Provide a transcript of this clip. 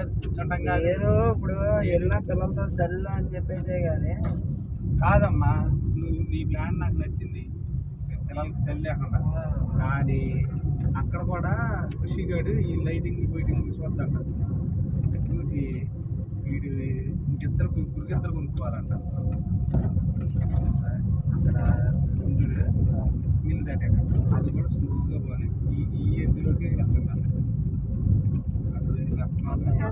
కాదు కూర్చుంటాం కాదు. నేను ఇప్పుడు వెళ్ళిన పిల్లలతో సరిలే అని చెప్పేసే కానీ కాదమ్మా, నువ్వు నీ ప్లాన్ నాకు నచ్చింది, పిల్లలకి సెల్ లేకుండా. కానీ అక్కడ కూడా ఖుషిగాడు ఈ లైటింగ్ ఫైటింగ్ చూద్దంట, చూసి వీడు గురికిద్దరు కొనుక్కోవాలంట. అక్కడ చూడు మిల్ దాటాక అది కూడా స్లోగా పోనీ ఈ ఎద్దులోకి వెళ్తాను. అక్కడ